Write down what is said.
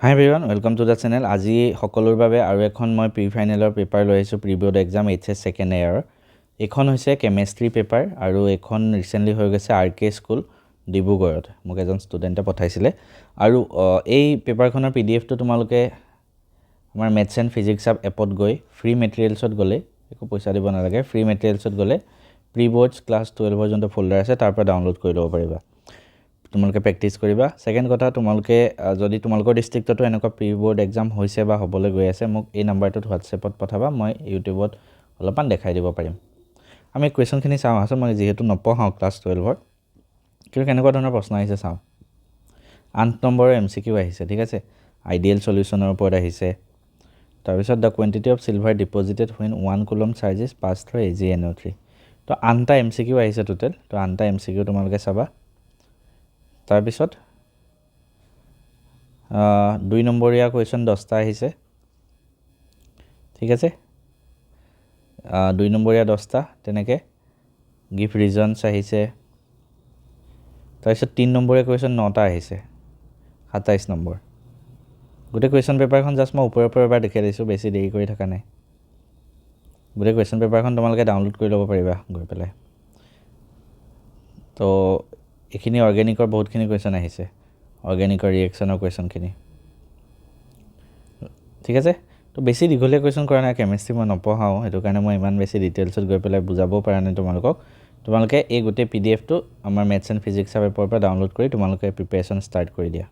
Hi everyone, welcome to the channel. আজি সকলোৰ বাবে আৰু এখন মই প্ৰি ফাইনেলৰ পেপাৰ লৈ আহিছো pre board exam HS second year. এখন হৈছে কেমিষ্ট্ৰি পেপাৰ আৰু এখন ৰিসেন্টলি হৈ গৈছে আৰকে স্কুল ডিব্ৰুগড়ত। মোক এজন ষ্টুডেন্টে পঠাইছিলে আৰু এই পেপাৰখনৰ পিডিএফটো তোমালোকে আমাৰ মেথছ এণ্ড ফিজিক্স এপত গৈ ফ্ৰী মেটেৰিয়েলছত গলে একো পইচা দিব নালাগে ফ্ৰী মেটেৰিয়েলছত গলে প্ৰি বোৰ্ডছ ক্লাছ 12 ৰ যোনটো ফোল্ডাৰ আছে তাৰ পৰা ডাউনলোড কৰি ল'ব পাৰিবা। তোমালোকে প্ৰেক্টিস কৰিবা। সেকেন্ড কথা তোমালোকে যদি তোমালোকৰ ডিস্ট্ৰিক্টটো এনেকুৱা প্ৰি বোৰ্ড এক্সাম হৈছে বা হ'বলৈ গৈ আছে মোক এই নাম্বাৰটোত হোৱাটছএপত পঠাবা মই ইউটিউবত অলপমান দেখাই দিব পাৰিম। আমি কোৱেশ্চনখিনি চাওঁ আছে মই যেহেতু নপঢ়াও ক্লাছ 12 ৰ কিন্তু কেনেকুৱা ধৰণৰ প্ৰশ্ন আহিছে চাওঁ। 8 নম্বৰৰ এমসিকিউ আহিছে ঠিক আছে আইডিয়েল সলিউশনৰ ওপৰত আহিছে তাৰ পিছত the quantity of silver deposited when 1 coulomb charge is pass through AgNO3 তো 8টা এমসিকিউ আহিছে টোটাল তো 8টা এমসিকিউ তোমালোকে চাবা তাৰ পিছত 2 নম্বৰীয়া কোৱেশ্চন 10টা আহিছে ঠিক আছে 2 নম্বৰীয়া 10টা তেনেকে গিভ ৰিজনস আহিছে তাৰ পিছত 3 নম্বৰীয়া কোৱেশ্চন 9টা আহিছে 27 নম্বৰ গোটে কোৱেশ্চন পেপাৰখন জাস্ট মই ওপৰৰ পৰা এবাৰ দেখাই দিছো বেছি দেৰি কৰি থকা নাই গোটে কোৱেশ্চন পেপাৰখন তোমালোকে ডাউনলোড কৰি ল'ব পাৰিবা গৈ পেলাই তো এখিনি অৰ্গেনিকৰ বহুতখিনি কোৱেশ্চন আহিছে অৰ্গেনিকৰ ৰিঅ্যাকচনৰ কোৱেশ্চনখিনি ঠিক আছে তো বেছি দীঘলীয়া কোৱেশ্চন কৰা নাই কেমিষ্ট্ৰি মই নপঢ়াও এটো কাৰণে মই ইমান বেছি ডিটেইলছত গৈ পেলাই বুজাবও পৰা নাই তোমালোকে এই গোটে পিডিএফটো আমাৰ মেথছ এণ্ড ফিজিক্স এপৰ পৰা ডাউনলোড কৰি তোমালোকে প্ৰিপাৰেচন ষ্টাৰ্ট কৰি দিয়া